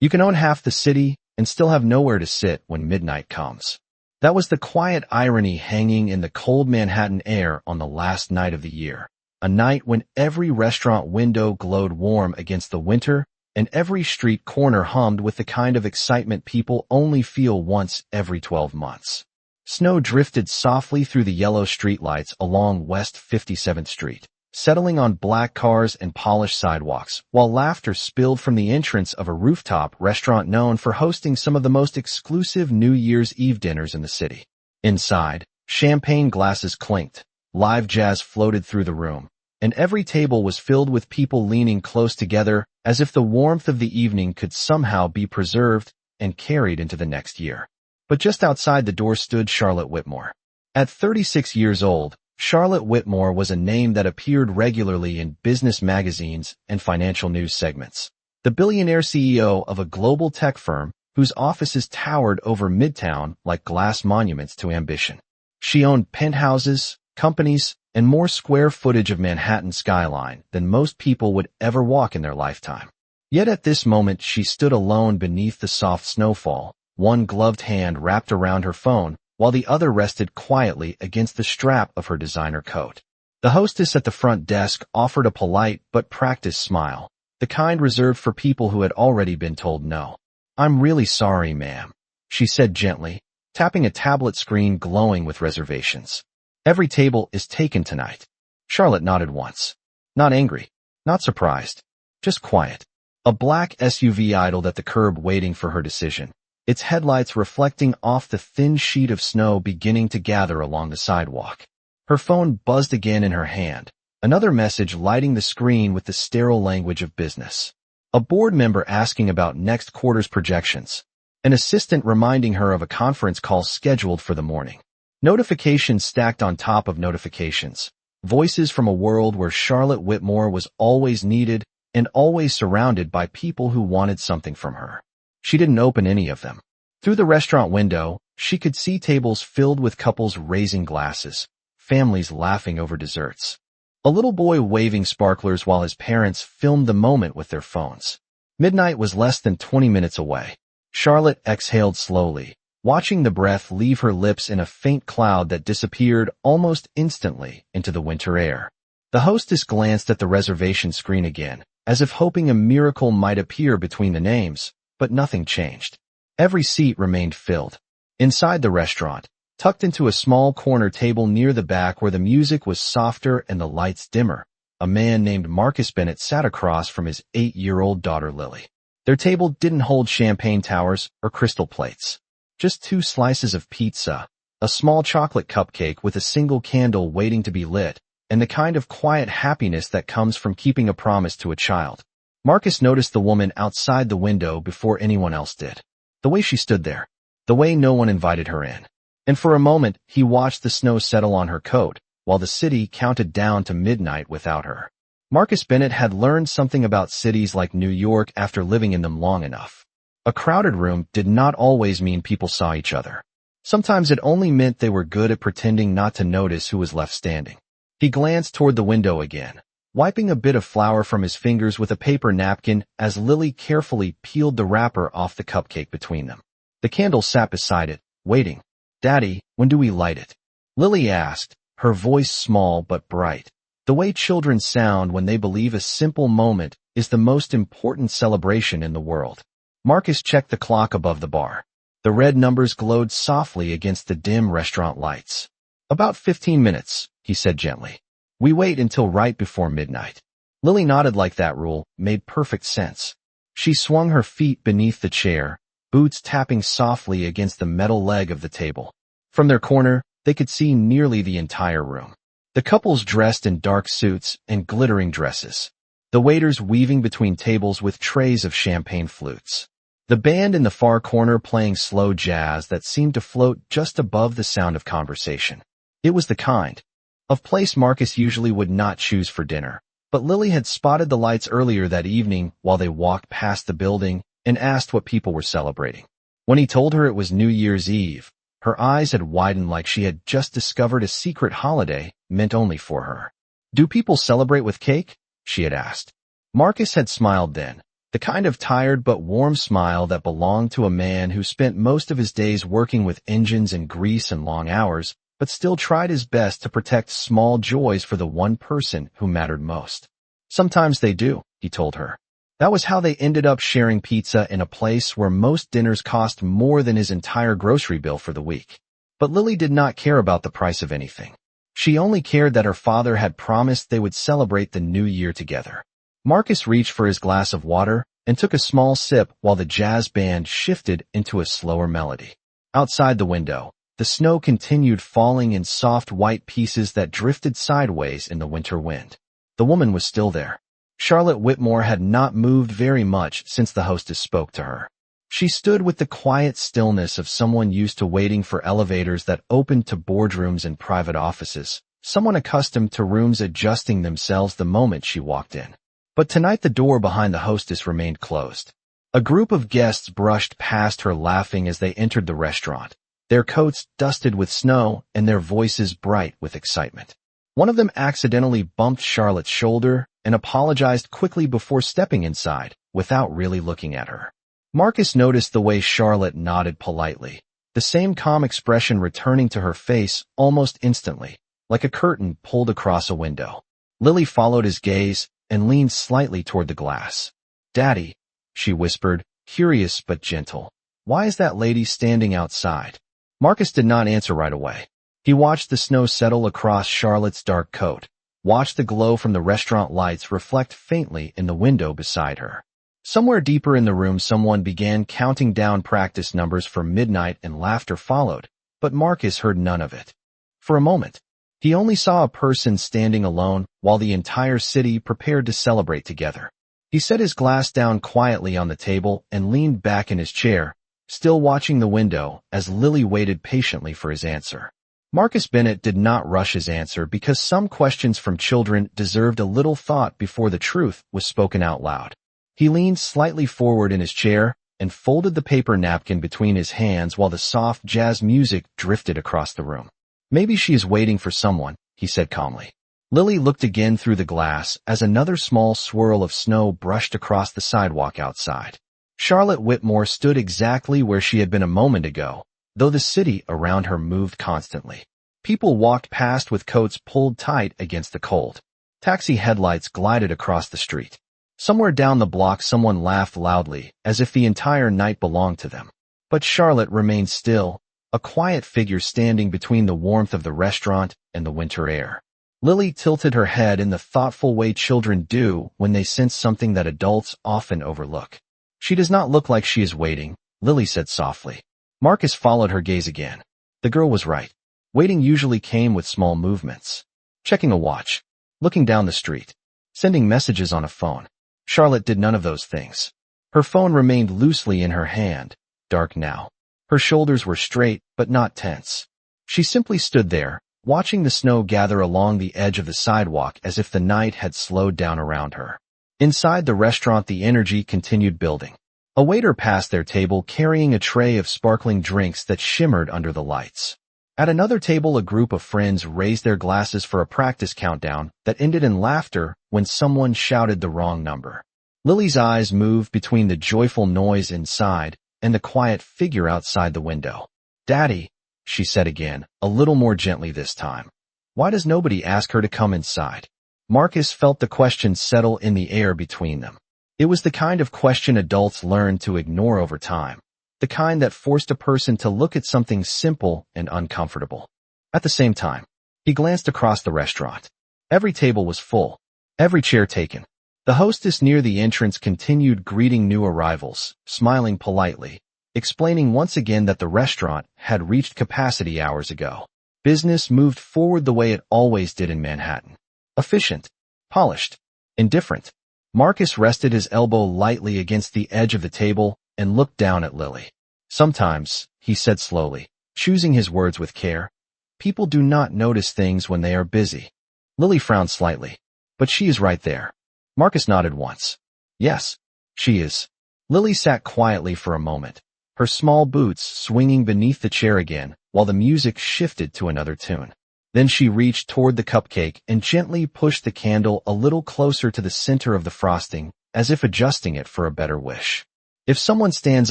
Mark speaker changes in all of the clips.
Speaker 1: You can own half the city and still have nowhere to sit when midnight comes. That was the quiet irony hanging in the cold Manhattan air on the last night of the year, a night when every restaurant window glowed warm against the winter and every street corner hummed with the kind of excitement people only feel once every 12 months. Snow drifted softly through the yellow streetlights along West 57th Street, settling on black cars and polished sidewalks, while laughter spilled from the entrance of a rooftop restaurant known for hosting some of the most exclusive New Year's Eve dinners in the city. Inside, champagne glasses clinked, live jazz floated through the room, and every table was filled with people leaning close together as if the warmth of the evening could somehow be preserved and carried into the next year. But just outside the door stood Charlotte Whitmore. At 36 years old, Charlotte Whitmore was a name that appeared regularly in business magazines and financial news segments. The billionaire CEO of a global tech firm whose offices towered over Midtown like glass monuments to ambition. She owned penthouses, companies, and more square footage of Manhattan skyline than most people would ever walk in their lifetime. Yet at this moment she stood alone beneath the soft snowfall, one gloved hand wrapped around her phone, while the other rested quietly against the strap of her designer coat. The hostess at the front desk offered a polite but practiced smile, the kind reserved for people who had already been told no. "I'm really sorry, ma'am," she said gently, tapping a tablet screen glowing with reservations. "Every table is taken tonight." Charlotte nodded once. Not angry, not surprised, just quiet. A black SUV idled at the curb waiting for her decision, its headlights reflecting off the thin sheet of snow beginning to gather along the sidewalk. Her phone buzzed again in her hand, another message lighting the screen with the sterile language of business. A board member asking about next quarter's projections, an assistant reminding her of a conference call scheduled for the morning. Notifications stacked on top of notifications, voices from a world where Charlotte Whitmore was always needed and always surrounded by people who wanted something from her. She didn't open any of them. Through the restaurant window, she could see tables filled with couples raising glasses, families laughing over desserts. A little boy waving sparklers while his parents filmed the moment with their phones. Midnight was less than 20 minutes away. Charlotte exhaled slowly, watching the breath leave her lips in a faint cloud that disappeared almost instantly into the winter air. The hostess glanced at the reservation screen again, as if hoping a miracle might appear between the names, but nothing changed. Every seat remained filled. Inside the restaurant, tucked into a small corner table near the back where the music was softer and the lights dimmer, a man named Marcus Bennett sat across from his 8-year-old daughter Lily. Their table didn't hold champagne towers or crystal plates. Just 2 slices of pizza, a small chocolate cupcake with a single candle waiting to be lit, and the kind of quiet happiness that comes from keeping a promise to a child. Marcus noticed the woman outside the window before anyone else did. The way she stood there, the way no one invited her in. And for a moment, he watched the snow settle on her coat, while the city counted down to midnight without her. Marcus Bennett had learned something about cities like New York after living in them long enough. A crowded room did not always mean people saw each other. Sometimes it only meant they were good at pretending not to notice who was left standing. He glanced toward the window again, wiping a bit of flour from his fingers with a paper napkin as Lily carefully peeled the wrapper off the cupcake between them. The candle sat beside it, waiting. "Daddy, when do we light it?" Lily asked, her voice small but bright, the way children sound when they believe a simple moment is the most important celebration in the world. Marcus checked the clock above the bar. The red numbers glowed softly against the dim restaurant lights. "About 15 minutes, he said gently. "We wait until right before midnight." Lily nodded like that rule made perfect sense. She swung her feet beneath the chair, boots tapping softly against the metal leg of the table. From their corner, they could see nearly the entire room. The couples dressed in dark suits and glittering dresses. The waiters weaving between tables with trays of champagne flutes. The band in the far corner playing slow jazz that seemed to float just above the sound of conversation. It was the kind of place Marcus usually would not choose for dinner, but Lily had spotted the lights earlier that evening while they walked past the building and asked what people were celebrating. When he told her it was New Year's Eve, her eyes had widened like she had just discovered a secret holiday meant only for her. "Do people celebrate with cake?" she had asked. Marcus had smiled then, The kind of tired but warm smile that belonged to a man who spent most of his days working with engines and grease and long hours, but still tried his best to protect small joys for the one person who mattered most. Sometimes they do, he told her. That was how they ended up sharing pizza in a place where most dinners cost more than his entire grocery bill for the week. But Lily did not care about the price of anything. She only cared that her father had promised they would celebrate the new year together. Marcus reached for his glass of water and took a small sip while the jazz band shifted into a slower melody. Outside the window, the snow continued falling in soft white pieces that drifted sideways in the winter wind. The woman was still there. Charlotte Whitmore had not moved very much since the hostess spoke to her. She stood with the quiet stillness of someone used to waiting for elevators that opened to boardrooms and private offices, someone accustomed to rooms adjusting themselves the moment she walked in. But tonight the door behind the hostess remained closed. A group of guests brushed past her laughing as they entered the restaurant, their coats dusted with snow and their voices bright with excitement. One of them accidentally bumped Charlotte's shoulder and apologized quickly before stepping inside, without really looking at her. Marcus noticed the way Charlotte nodded politely, the same calm expression returning to her face almost instantly, like a curtain pulled across a window. Lily followed his gaze and leaned slightly toward the glass. "Daddy," she whispered, curious but gentle. "Why is that lady standing outside?" Marcus did not answer right away. He watched the snow settle across Charlotte's dark coat, watched the glow from the restaurant lights reflect faintly in the window beside her. Somewhere deeper in the room someone began counting down practice numbers for midnight and laughter followed, but Marcus heard none of it. For a moment, he only saw a person standing alone while the entire city prepared to celebrate together. He set his glass down quietly on the table and leaned back in his chair, still watching the window as Lily waited patiently for his answer. Marcus Bennett did not rush his answer because some questions from children deserved a little thought before the truth was spoken out loud. He leaned slightly forward in his chair and folded the paper napkin between his hands while the soft jazz music drifted across the room. "Maybe she is waiting for someone," he said calmly. Lily looked again through the glass as another small swirl of snow brushed across the sidewalk outside. Charlotte Whitmore stood exactly where she had been a moment ago, though the city around her moved constantly. People walked past with coats pulled tight against the cold. Taxi headlights glided across the street. Somewhere down the block someone laughed loudly, as if the entire night belonged to them. But Charlotte remained still, a quiet figure standing between the warmth of the restaurant and the winter air. Lily tilted her head in the thoughtful way children do when they sense something that adults often overlook. "She does not look like she is waiting," Lily said softly. Marcus followed her gaze again. The girl was right. Waiting usually came with small movements. Checking a watch, looking down the street, sending messages on a phone. Charlotte did none of those things. Her phone remained loosely in her hand, dark now. Her shoulders were straight, but not tense. She simply stood there, watching the snow gather along the edge of the sidewalk as if the night had slowed down around her. Inside the restaurant, the energy continued building. A waiter passed their table carrying a tray of sparkling drinks that shimmered under the lights. At another table, a group of friends raised their glasses for a practice countdown that ended in laughter when someone shouted the wrong number. Lily's eyes moved between the joyful noise inside and the quiet figure outside the window. "Daddy," she said again, a little more gently this time. "Why does nobody ask her to come inside?" Marcus felt the question settle in the air between them. It was the kind of question adults learn to ignore over time, the kind that forced a person to look at something simple and uncomfortable. At the same time, he glanced across the restaurant. Every table was full, every chair taken. The hostess near the entrance continued greeting new arrivals, smiling politely, explaining once again that the restaurant had reached capacity hours ago. Business moved forward the way it always did in Manhattan. Efficient, polished, indifferent. Marcus rested his elbow lightly against the edge of the table and looked down at Lily. "Sometimes," he said slowly, choosing his words with care, "people do not notice things when they are busy." Lily frowned slightly. "But she is right there." Marcus nodded once. "Yes, she is." Lily sat quietly for a moment, her small boots swinging beneath the chair again while the music shifted to another tune. Then she reached toward the cupcake and gently pushed the candle a little closer to the center of the frosting, as if adjusting it for a better wish. If someone stands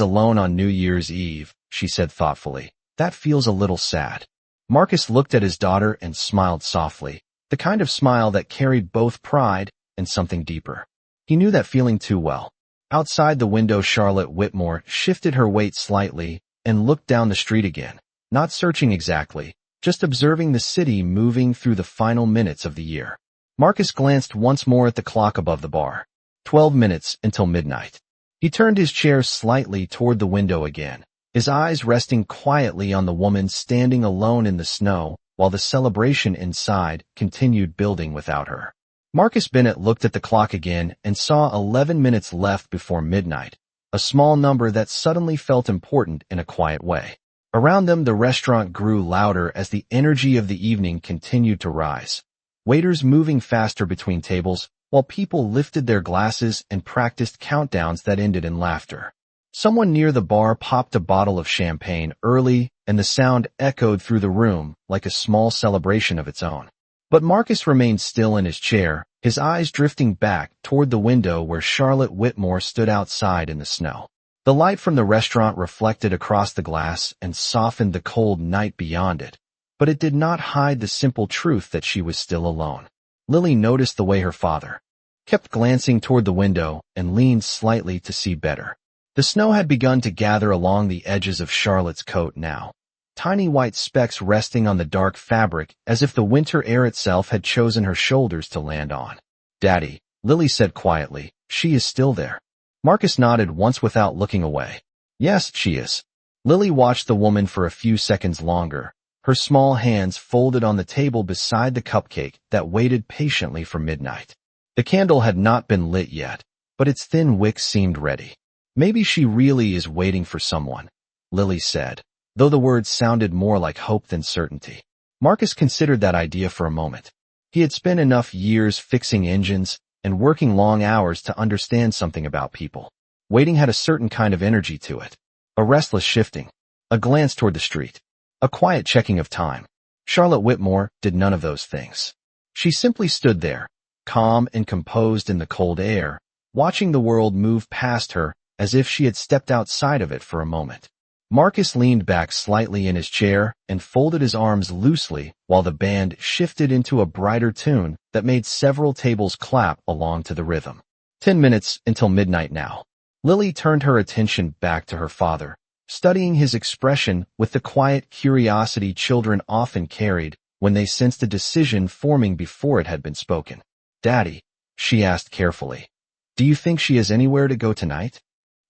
Speaker 1: alone on New Year's Eve, she said thoughtfully, that feels a little sad. Marcus looked at his daughter and smiled softly, the kind of smile that carried both pride and something deeper. He knew that feeling too well. Outside the window, Charlotte Whitmore shifted her weight slightly and looked down the street again, not searching exactly, just observing the city moving through the final minutes of the year. Marcus glanced once more at the clock above the bar. 12 minutes until midnight. He turned his chair slightly toward the window again, his eyes resting quietly on the woman standing alone in the snow while the celebration inside continued building without her. Marcus Bennett looked at the clock again and saw 11 minutes left before midnight, a small number that suddenly felt important in a quiet way. Around them, the restaurant grew louder as the energy of the evening continued to rise. Waiters moving faster between tables, while people lifted their glasses and practiced countdowns that ended in laughter. Someone near the bar popped a bottle of champagne early, and the sound echoed through the room like a small celebration of its own. But Marcus remained still in his chair, his eyes drifting back toward the window where Charlotte Whitmore stood outside in the snow. The light from the restaurant reflected across the glass and softened the cold night beyond it, but it did not hide the simple truth that she was still alone. Lily noticed the way her father kept glancing toward the window and leaned slightly to see better. The snow had begun to gather along the edges of Charlotte's coat now, tiny white specks resting on the dark fabric as if the winter air itself had chosen her shoulders to land on. "Daddy," Lily said quietly, "she is still there." Marcus nodded once without looking away. "Yes, she is." Lily watched the woman for a few seconds longer, her small hands folded on the table beside the cupcake that waited patiently for midnight. The candle had not been lit yet, but its thin wick seemed ready. "Maybe she really is waiting for someone," Lily said, though the words sounded more like hope than certainty. Marcus considered that idea for a moment. He had spent enough years fixing engines and working long hours to understand something about people. Waiting had a certain kind of energy to it. A restless shifting, a glance toward the street, a quiet checking of time. Charlotte Whitmore did none of those things. She simply stood there, calm and composed in the cold air, watching the world move past her as if she had stepped outside of it for a moment. Marcus leaned back slightly in his chair and folded his arms loosely while the band shifted into a brighter tune that made several tables clap along to the rhythm. 10 minutes until midnight now. Lily turned her attention back to her father, studying his expression with the quiet curiosity children often carried when they sensed a decision forming before it had been spoken. "Daddy," she asked carefully, "do you think she has anywhere to go tonight?"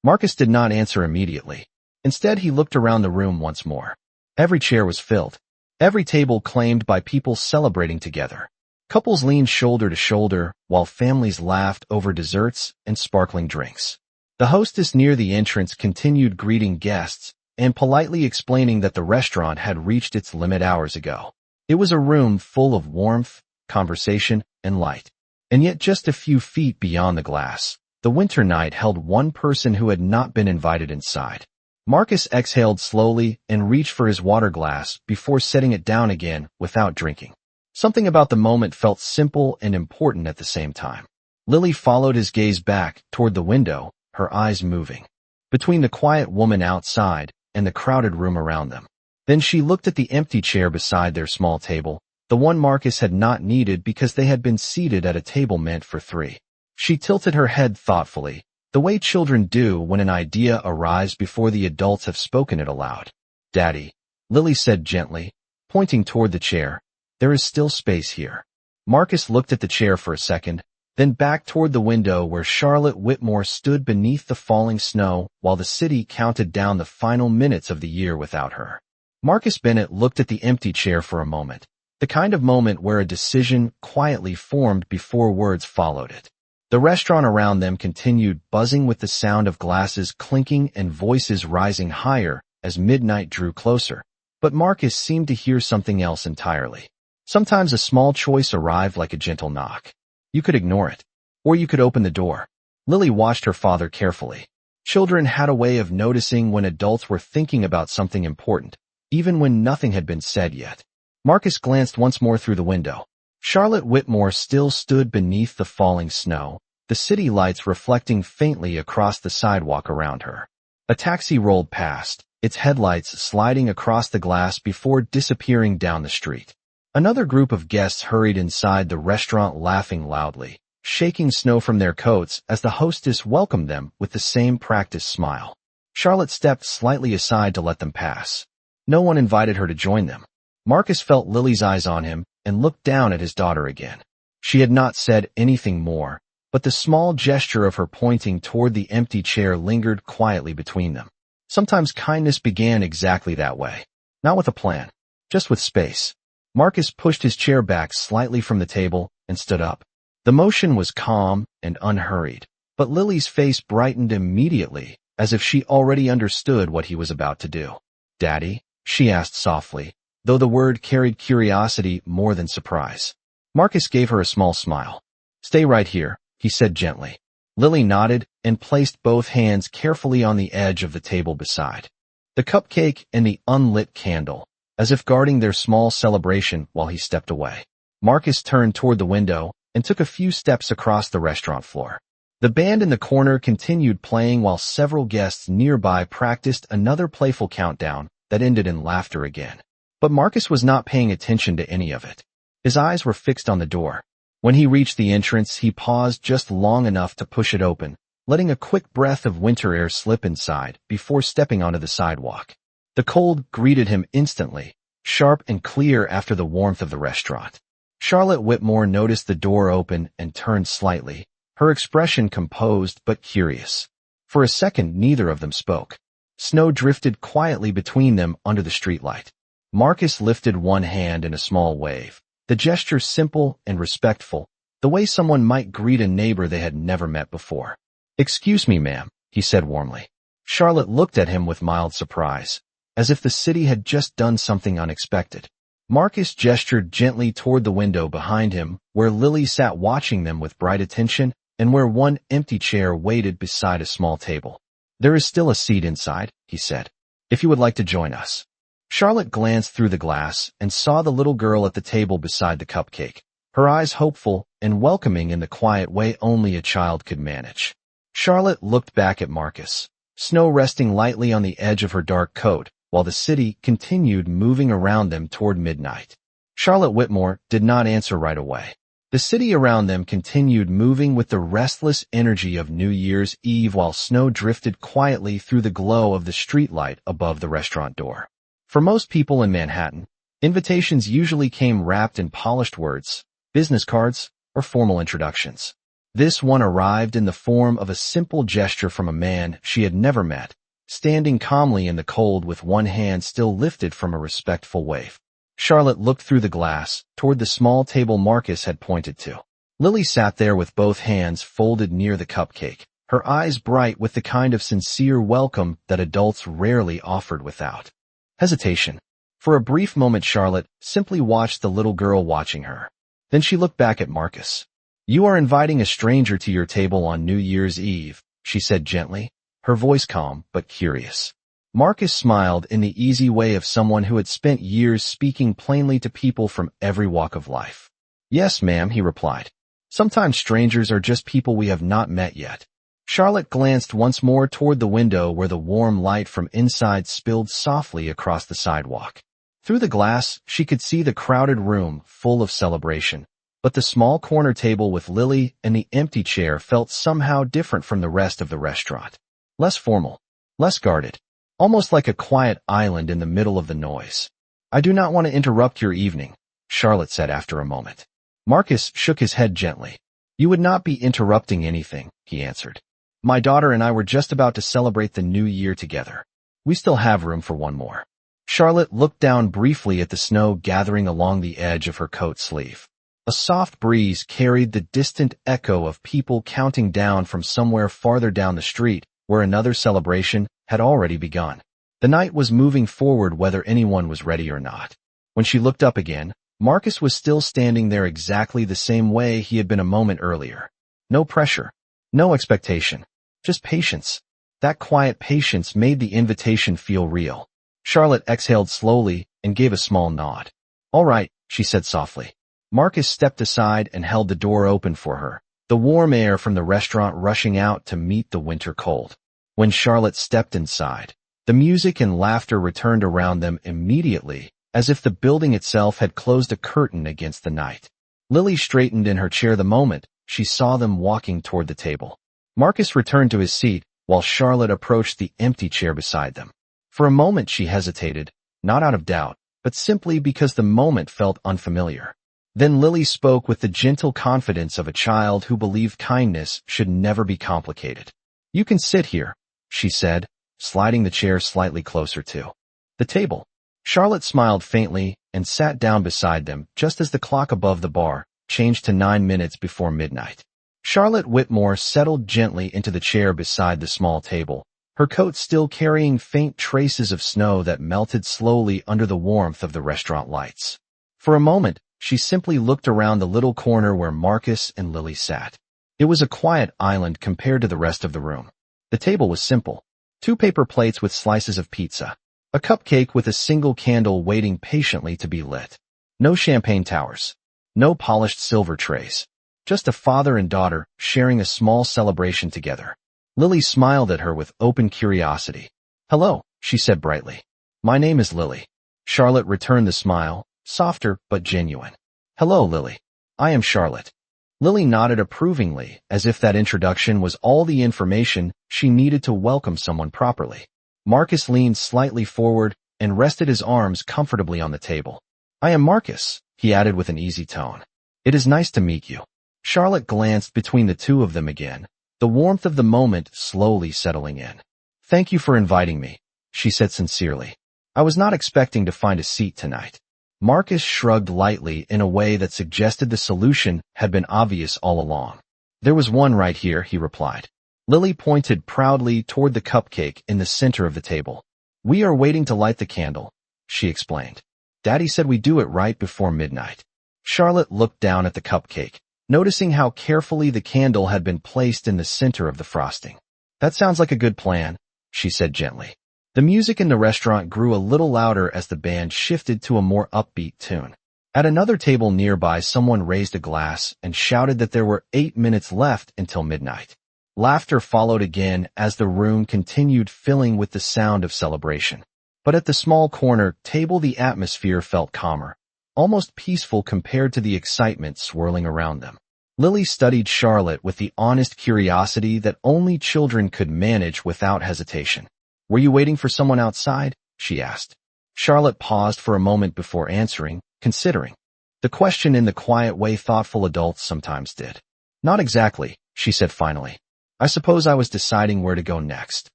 Speaker 1: Marcus did not answer immediately. Instead, he looked around the room once more. Every chair was filled. Every table claimed by people celebrating together. Couples leaned shoulder to shoulder, while families laughed over desserts and sparkling drinks. The hostess near the entrance continued greeting guests and politely explaining that the restaurant had reached its limit hours ago. It was a room full of warmth, conversation, and light. And yet just a few feet beyond the glass, the winter night held one person who had not been invited inside. Marcus exhaled slowly and reached for his water glass before setting it down again without drinking. Something about the moment felt simple and important at the same time. Lily followed his gaze back toward the window, her eyes moving between the quiet woman outside and the crowded room around them. Then she looked at the empty chair beside their small table, the one Marcus had not needed because they had been seated at a table meant for three. She tilted her head thoughtfully, the way children do when an idea arrives before the adults have spoken it aloud. "Daddy," Lily said gently, pointing toward the chair, "there is still space here." Marcus looked at the chair for a second, then back toward the window where Charlotte Whitmore stood beneath the falling snow while the city counted down the final minutes of the year without her. Marcus Bennett looked at the empty chair for a moment, the kind of moment where a decision quietly formed before words followed it. The restaurant around them continued buzzing with the sound of glasses clinking and voices rising higher as midnight drew closer. But Marcus seemed to hear something else entirely. Sometimes a small choice arrived like a gentle knock. You could ignore it, or you could open the door. Lily watched her father carefully. Children had a way of noticing when adults were thinking about something important, even when nothing had been said yet. Marcus glanced once more through the window. Charlotte Whitmore still stood beneath the falling snow, the city lights reflecting faintly across the sidewalk around her. A taxi rolled past, its headlights sliding across the glass before disappearing down the street. Another group of guests hurried inside the restaurant laughing loudly, shaking snow from their coats as the hostess welcomed them with the same practiced smile. Charlotte stepped slightly aside to let them pass. No one invited her to join them. Marcus felt Lily's eyes on him and looked down at his daughter again. She had not said anything more, but the small gesture of her pointing toward the empty chair lingered quietly between them. Sometimes kindness began exactly that way. Not with a plan, just with space. Marcus pushed his chair back slightly from the table and stood up. The motion was calm and unhurried, but Lily's face brightened immediately, as if she already understood what he was about to do. "Daddy?" she asked softly, though the word carried curiosity more than surprise. Marcus gave her a small smile. "Stay right here," he said gently. Lily nodded and placed both hands carefully on the edge of the table beside the cupcake and the unlit candle, as if guarding their small celebration while he stepped away. Marcus turned toward the window and took a few steps across the restaurant floor. The band in the corner continued playing while several guests nearby practiced another playful countdown that ended in laughter again. But Marcus was not paying attention to any of it. His eyes were fixed on the door. When he reached the entrance, he paused just long enough to push it open, letting a quick breath of winter air slip inside before stepping onto the sidewalk. The cold greeted him instantly, sharp and clear after the warmth of the restaurant. Charlotte Whitmore noticed the door open and turned slightly, her expression composed but curious. For a second, neither of them spoke. Snow drifted quietly between them under the streetlight. Marcus lifted one hand in a small wave, the gesture simple and respectful, the way someone might greet a neighbor they had never met before. "Excuse me, ma'am," he said warmly. Charlotte looked at him with mild surprise, as if the city had just done something unexpected. Marcus gestured gently toward the window behind him, where Lily sat watching them with bright attention and where one empty chair waited beside a small table. "There is still a seat inside," he said, "if you would like to join us." Charlotte glanced through the glass and saw the little girl at the table beside the cupcake, her eyes hopeful and welcoming in the quiet way only a child could manage. Charlotte looked back at Marcus, snow resting lightly on the edge of her dark coat, while the city continued moving around them toward midnight. Charlotte Whitmore did not answer right away. The city around them continued moving with the restless energy of New Year's Eve while snow drifted quietly through the glow of the streetlight above the restaurant door. For most people in Manhattan, invitations usually came wrapped in polished words, business cards, or formal introductions. This one arrived in the form of a simple gesture from a man she had never met, standing calmly in the cold with one hand still lifted from a respectful wave. Charlotte looked through the glass toward the small table Marcus had pointed to. Lily sat there with both hands folded near the cupcake, her eyes bright with the kind of sincere welcome that adults rarely offered without hesitation. For a brief moment, Charlotte simply watched the little girl watching her. Then she looked back at Marcus. "You are inviting a stranger to your table on New Year's Eve," she said gently, her voice calm but curious. Marcus smiled in the easy way of someone who had spent years speaking plainly to people from every walk of life. "Yes, ma'am," he replied. "Sometimes strangers are just people we have not met yet." Charlotte glanced once more toward the window where the warm light from inside spilled softly across the sidewalk. Through the glass, she could see the crowded room full of celebration, but the small corner table with Lily and the empty chair felt somehow different from the rest of the restaurant. Less formal, less guarded, almost like a quiet island in the middle of the noise. "I do not want to interrupt your evening," Charlotte said after a moment. Marcus shook his head gently. "You would not be interrupting anything," he answered. "My daughter and I were just about to celebrate the new year together. We still have room for one more." Charlotte looked down briefly at the snow gathering along the edge of her coat sleeve. A soft breeze carried the distant echo of people counting down from somewhere farther down the street, where another celebration had already begun. The night was moving forward whether anyone was ready or not. When she looked up again, Marcus was still standing there exactly the same way he had been a moment earlier. No pressure, no expectation, just patience. That quiet patience made the invitation feel real. Charlotte exhaled slowly and gave a small nod. "All right," she said softly. Marcus stepped aside and held the door open for her, the warm air from the restaurant rushing out to meet the winter cold. When Charlotte stepped inside, the music and laughter returned around them immediately, as if the building itself had closed a curtain against the night. Lily straightened in her chair the moment she saw them walking toward the table. Marcus returned to his seat, while Charlotte approached the empty chair beside them. For a moment she hesitated, not out of doubt, but simply because the moment felt unfamiliar. Then Lily spoke with the gentle confidence of a child who believed kindness should never be complicated. "You can sit here," she said, sliding the chair slightly closer to the table. Charlotte smiled faintly and sat down beside them just as the clock above the bar changed to 9 minutes before midnight. Charlotte Whitmore settled gently into the chair beside the small table, her coat still carrying faint traces of snow that melted slowly under the warmth of the restaurant lights. For a moment, she simply looked around the little corner where Marcus and Lily sat. It was a quiet island compared to the rest of the room. The table was simple. 2 paper plates with slices of pizza. A cupcake with a single candle waiting patiently to be lit. No champagne towers. No polished silver trays. Just a father and daughter sharing a small celebration together. Lily smiled at her with open curiosity. "Hello," she said brightly. "My name is Lily." Charlotte returned the smile, softer but genuine. "Hello, Lily. I am Charlotte." Lily nodded approvingly, as if that introduction was all the information she needed to welcome someone properly. Marcus leaned slightly forward and rested his arms comfortably on the table. "I am Marcus," he added with an easy tone. "It is nice to meet you." Charlotte glanced between the two of them again, the warmth of the moment slowly settling in. "Thank you for inviting me," she said sincerely. "I was not expecting to find a seat tonight." Marcus shrugged lightly in a way that suggested the solution had been obvious all along. "There was one right here," he replied. Lily pointed proudly toward the cupcake in the center of the table. "We are waiting to light the candle," she explained. "Daddy said we do it right before midnight." Charlotte looked down at the cupcake, noticing how carefully the candle had been placed in the center of the frosting. "That sounds like a good plan," she said gently. The music in the restaurant grew a little louder as the band shifted to a more upbeat tune. At another table nearby, someone raised a glass and shouted that there were 8 minutes left until midnight. Laughter followed again as the room continued filling with the sound of celebration. But at the small corner table the atmosphere felt calmer, almost peaceful compared to the excitement swirling around them. Lily studied Charlotte with the honest curiosity that only children could manage without hesitation. "Were you waiting for someone outside?" she asked. Charlotte paused for a moment before answering, considering the question in the quiet way thoughtful adults sometimes did. "Not exactly," she said finally. "I suppose I was deciding where to go next."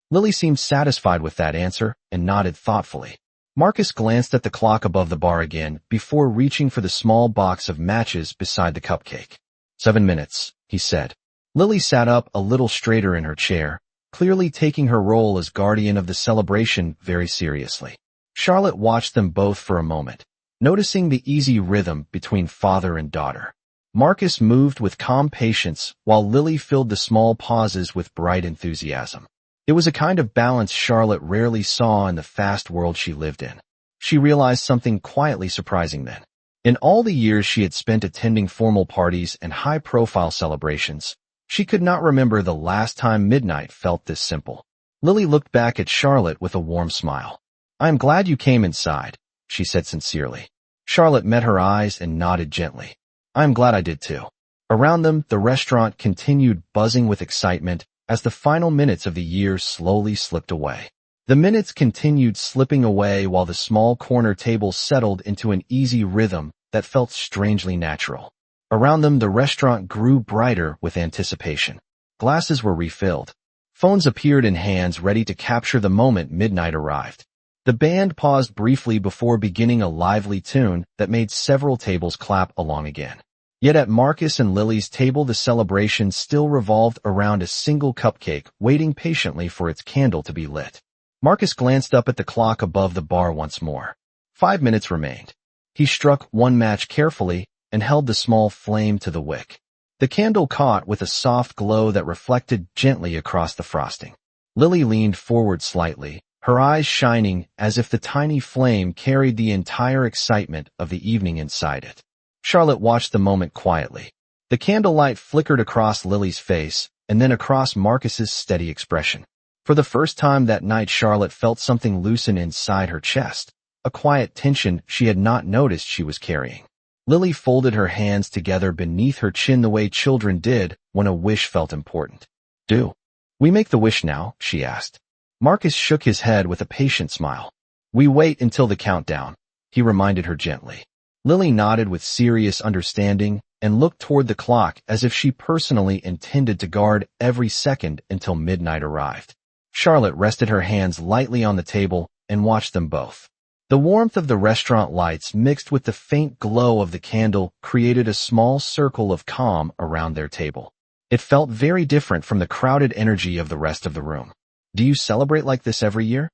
Speaker 1: Lily seemed satisfied with that answer and nodded thoughtfully. Marcus glanced at the clock above the bar again before reaching for the small box of matches beside the cupcake. 7 minutes, he said. Lily sat up a little straighter in her chair, clearly taking her role as guardian of the celebration very seriously. Charlotte watched them both for a moment, noticing the easy rhythm between father and daughter. Marcus moved with calm patience, while Lily filled the small pauses with bright enthusiasm. It was a kind of balance Charlotte rarely saw in the fast world she lived in. She realized something quietly surprising then. In all the years she had spent attending formal parties and high-profile celebrations, she could not remember the last time midnight felt this simple. Lily looked back at Charlotte with a warm smile. "I am glad you came inside," she said sincerely. Charlotte met her eyes and nodded gently. "I am glad I did too." Around them, the restaurant continued buzzing with excitement as the final minutes of the year slowly slipped away. The minutes continued slipping away while the small corner table settled into an easy rhythm that felt strangely natural. Around them, the restaurant grew brighter with anticipation. Glasses were refilled. Phones appeared in hands ready to capture the moment midnight arrived. The band paused briefly before beginning a lively tune that made several tables clap along again. Yet at Marcus and Lily's table, the celebration still revolved around a single cupcake, waiting patiently for its candle to be lit. Marcus glanced up at the clock above the bar once more. 5 minutes remained. He struck one match carefully and held the small flame to the wick. The candle caught with a soft glow that reflected gently across the frosting. Lily leaned forward slightly, her eyes shining as if the tiny flame carried the entire excitement of the evening inside it. Charlotte watched the moment quietly. The candlelight flickered across Lily's face and then across Marcus's steady expression. For the first time that night, Charlotte felt something loosen inside her chest, a quiet tension she had not noticed she was carrying. Lily folded her hands together beneath her chin the way children did when a wish felt important. "Do we make the wish now?" she asked. Marcus shook his head with a patient smile. "We wait until the countdown," he reminded her gently. Lily nodded with serious understanding and looked toward the clock as if she personally intended to guard every second until midnight arrived. Charlotte rested her hands lightly on the table and watched them both. The warmth of the restaurant lights mixed with the faint glow of the candle created a small circle of calm around their table. It felt very different from the crowded energy of the rest of the room. "Do you celebrate like this every year?"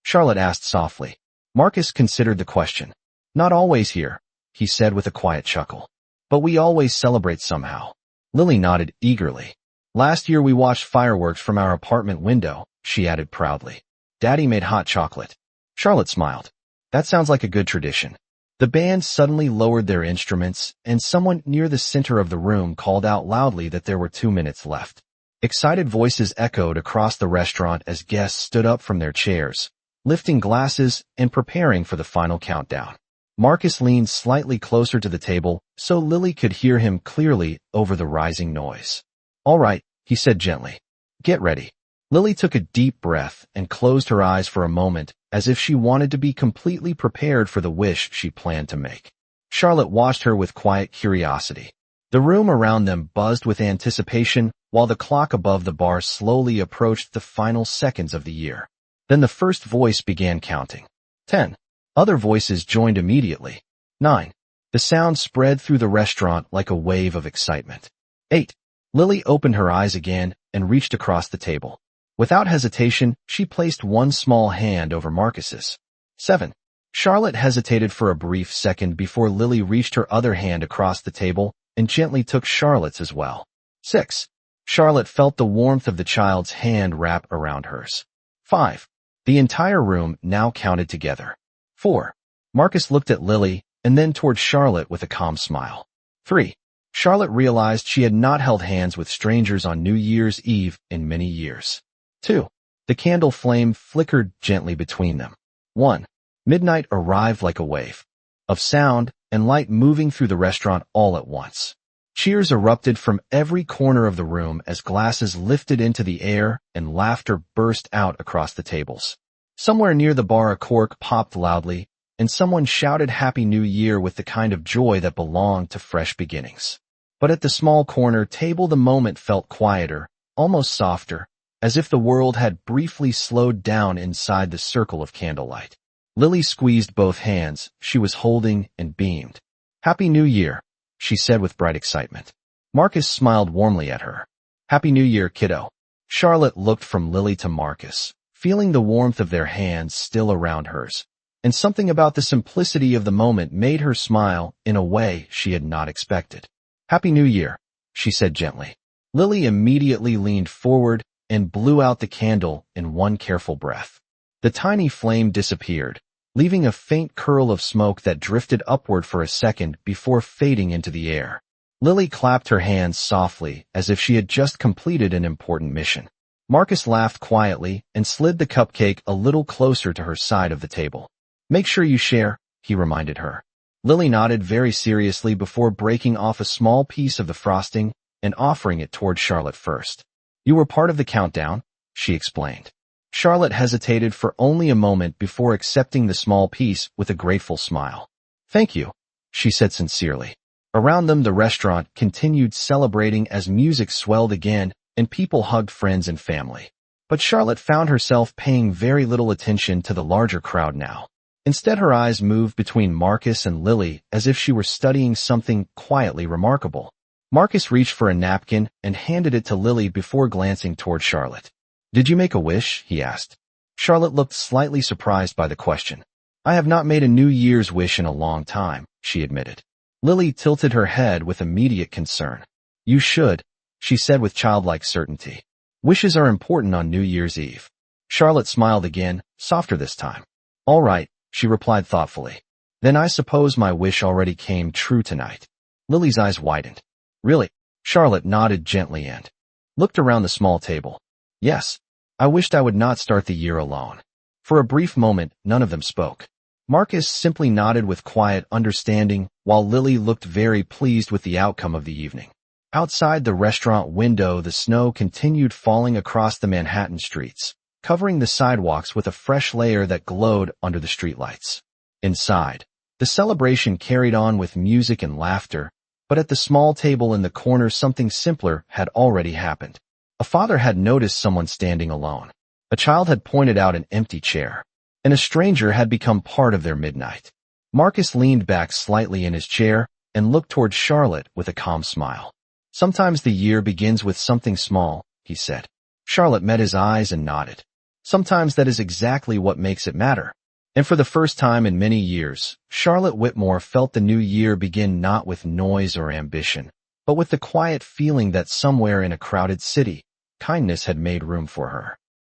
Speaker 1: Charlotte asked softly. Marcus considered the question. "Not always here," he said with a quiet chuckle. "But we always celebrate somehow." Lily nodded eagerly. "Last year we watched fireworks from our apartment window," she added proudly. "Daddy made hot chocolate." Charlotte smiled. "That sounds like a good tradition." The band suddenly lowered their instruments, and someone near the center of the room called out loudly that there were 2 minutes left. Excited voices echoed across the restaurant as guests stood up from their chairs, lifting glasses and preparing for the final countdown. Marcus leaned slightly closer to the table so Lily could hear him clearly over the rising noise. "All right," he said gently. "Get ready." Lily took a deep breath and closed her eyes for a moment as if she wanted to be completely prepared for the wish she planned to make. Charlotte watched her with quiet curiosity. The room around them buzzed with anticipation while the clock above the bar slowly approached the final seconds of the year. Then the first voice began counting. 10. Other voices joined immediately. 9. The sound spread through the restaurant like a wave of excitement. 8. Lily opened her eyes again and reached across the table. Without hesitation, she placed one small hand over Marcus's. 7. Charlotte hesitated for a brief second before Lily reached her other hand across the table and gently took Charlotte's as well. 6. Charlotte felt the warmth of the child's hand wrap around hers. 5. The entire room now counted together. 4. Marcus looked at Lily and then toward Charlotte with a calm smile. 3. Charlotte realized she had not held hands with strangers on New Year's Eve in many years. 2. The candle flame flickered gently between them. 1. Midnight arrived like a wave of sound and light moving through the restaurant all at once. Cheers erupted from every corner of the room as glasses lifted into the air and laughter burst out across the tables. Somewhere near the bar a cork popped loudly, and someone shouted Happy New Year with the kind of joy that belonged to fresh beginnings. But at the small corner table the moment felt quieter, almost softer, as if the world had briefly slowed down inside the circle of candlelight. Lily squeezed both hands she was holding and beamed. "Happy New Year," she said with bright excitement. Marcus smiled warmly at her. "Happy New Year, kiddo." Charlotte looked from Lily to Marcus, feeling the warmth of their hands still around hers, and something about the simplicity of the moment made her smile in a way she had not expected. "Happy New Year," she said gently. Lily immediately leaned forward and blew out the candle in one careful breath. The tiny flame disappeared, leaving a faint curl of smoke that drifted upward for a second before fading into the air. Lily clapped her hands softly as if she had just completed an important mission. Marcus laughed quietly and slid the cupcake a little closer to her side of the table. "Make sure you share," he reminded her. Lily nodded very seriously before breaking off a small piece of the frosting and offering it toward Charlotte first. "You were part of the countdown," she explained. Charlotte hesitated for only a moment before accepting the small piece with a grateful smile. "Thank you," she said sincerely. Around them the restaurant continued celebrating as music swelled again and people hugged friends and family. But Charlotte found herself paying very little attention to the larger crowd now. Instead her eyes moved between Marcus and Lily as if she were studying something quietly remarkable. Marcus reached for a napkin and handed it to Lily before glancing toward Charlotte. "Did you make a wish?" he asked. Charlotte looked slightly surprised by the question. "I have not made a New Year's wish in a long time," she admitted. Lily tilted her head with immediate concern. "You should," she said with childlike certainty. "Wishes are important on New Year's Eve." Charlotte smiled again, softer this time. "All right," she replied thoughtfully. "Then I suppose my wish already came true tonight." Lily's eyes widened. "Really? Charlotte nodded gently and looked around the small table. Yes, I wished I would not start the year alone. For a brief moment, none of them spoke. Marcus simply nodded with quiet understanding, while Lily looked very pleased with the outcome of the evening. Outside the restaurant window, the snow continued falling across the Manhattan streets, covering the sidewalks with a fresh layer that glowed under the streetlights. Inside, the celebration carried on with music and laughter, but at the small table in the corner something simpler had already happened. A father had noticed someone standing alone. A child had pointed out an empty chair, and a stranger had become part of their midnight. Marcus leaned back slightly in his chair and looked toward Charlotte with a calm smile. Sometimes the year begins with something small, he said. Charlotte met his eyes and nodded. Sometimes that is exactly what makes it matter. And for the first time in many years, Charlotte Whitmore felt the new year begin not with noise or ambition, but with the quiet feeling that somewhere in a crowded city, kindness had made room for her.